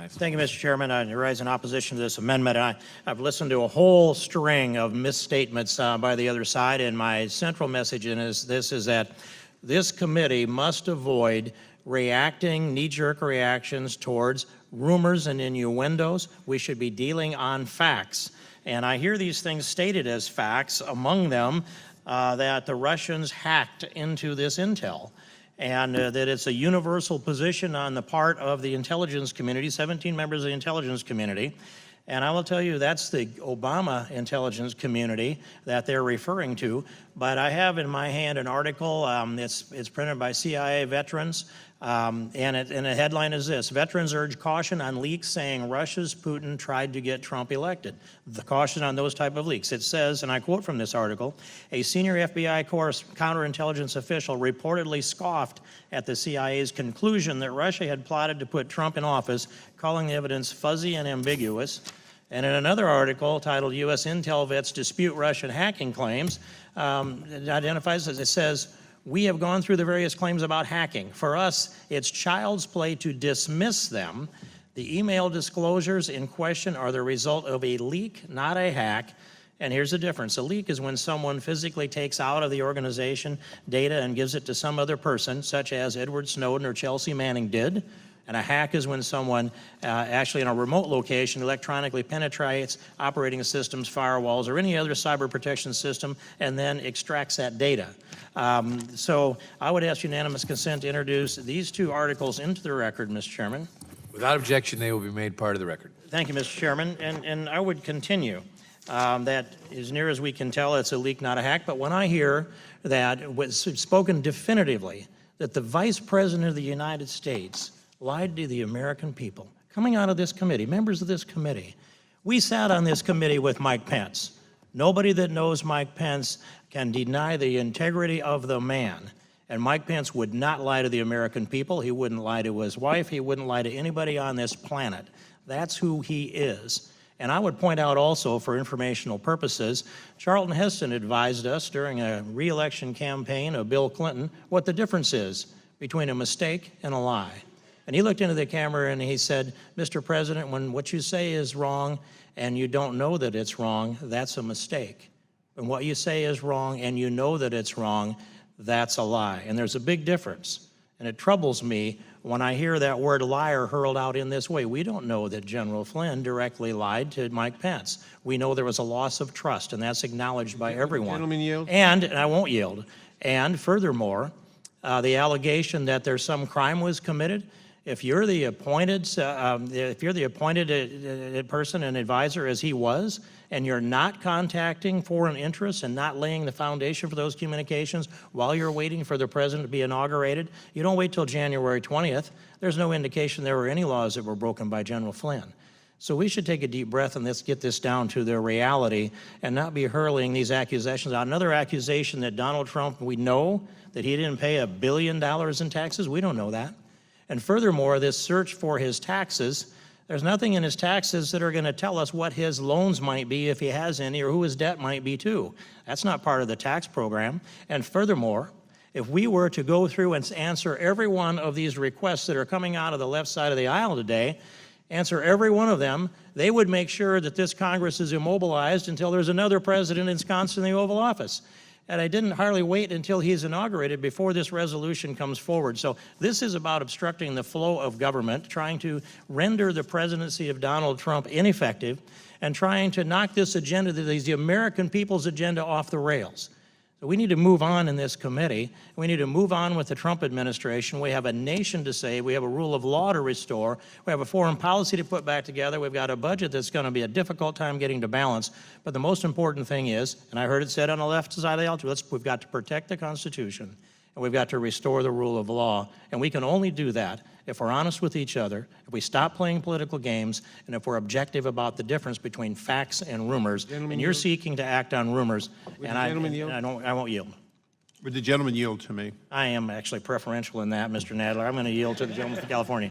recognized. Thank you, Mr. Chairman. I rise in opposition to this amendment. I've listened to a whole string of misstatements by the other side, and my central message is that this committee must avoid reacting, knee-jerk reactions towards rumors and innuendos. We should be dealing on facts. And I hear these things stated as facts, among them that the Russians hacked into this intel, and that it's a universal position on the part of the intelligence community, 17 members of the intelligence community. And I will tell you, that's the Obama intelligence community that they're referring to. But I have in my hand an article, it's printed by CIA veterans, and the headline is this: veterans urge caution on leaks saying Russia's Putin tried to get Trump elected. The caution on those type of leaks. It says, and I quote from this article, a senior FBI counterintelligence official reportedly scoffed at the CIA's conclusion that Russia had plotted to put Trump in office, calling the evidence fuzzy and ambiguous. And in another article titled U.S. Intel Vets Dispute Russian Hacking Claims, it identifies, as it says, we have gone through the various claims about hacking. For us, it's child's play to dismiss them. The email disclosures in question are the result of a leak, not a hack. And here's the difference. A leak is when someone physically takes out of the organization data and gives it to some other person, such as Edward Snowden or Chelsea Manning did. And a hack is when someone actually in a remote location electronically penetrates operating systems, firewalls, or any other cyber protection system and then extracts that data. So I would ask unanimous consent to introduce these two articles into the record, Mr. Chairman. Without objection, they will be made part of the record. Thank you, Mr. Chairman. And I would continue that as near as we can tell, it's a leak, not a hack. But when I hear that it was spoken definitively that the Vice President of the United States lied to the American people, coming out of this committee, members of this committee. We sat on this committee with Mike Pence. Nobody that knows Mike Pence can deny the integrity of the man. And Mike Pence would not lie to the American people. He wouldn't lie to his wife. He wouldn't lie to anybody on this planet. That's who he is. And I would point out also, for informational purposes, Charlton Heston advised us during a re-election campaign of Bill Clinton what the difference is between a mistake and a lie. And he looked into the camera and he said, Mr. President, when what you say is wrong and you don't know that it's wrong, that's a mistake. When what you say is wrong and you know that it's wrong, that's a lie. And there's a big difference. And it troubles me when I hear that word liar hurled out in this way. We don't know that General Flynn directly lied to Mike Pence. We know there was a loss of trust, and that's acknowledged by everyone. Gentleman yield. And I won't yield. And furthermore, the allegation that there's some crime was committed. If you're the appointed, person and advisor as he was, and you're not contacting foreign interests and not laying the foundation for those communications while you're waiting for the president to be inaugurated, you don't wait till January 20th. There's no indication there were any laws that were broken by General Flynn. So we should take a deep breath and let's get this down to the reality and not be hurling these accusations out. Another accusation that Donald Trump, we know that he didn't pay $1 billion in taxes. We don't know that. And furthermore, this search for his taxes, there's nothing in his taxes that are going to tell us what his loans might be if he has any, or who his debt might be too. That's not part of the tax program. And furthermore, if we were to go through and answer every one of these requests that are coming out of the left side of the aisle today, answer every one of them, they would make sure that this Congress is immobilized until there's another president ensconced in the Oval Office. And I didn't hardly wait until he's inaugurated before this resolution comes forward. So this is about obstructing the flow of government, trying to render the presidency of Donald Trump ineffective, and trying to knock this agenda, that is the American people's agenda, off the rails. So we need to move on in this committee. We need to move on with the Trump administration. We have a nation to save. We have a rule of law to restore. We have a foreign policy to put back together. We've got a budget that's going to be a difficult time getting to balance. But the most important thing is, and I heard it said on the left side of the aisle, we've got to protect the Constitution, and we've got to restore the rule of law. And we can only do that if we're honest with each other, if we stop playing political games, and if we're objective about the difference between facts and rumors. And you're seeking to act on rumors, and I won't yield. Would the gentleman yield to me? I am actually preferential in that, Mr. Nadler. I'm going to yield to the gentleman from California.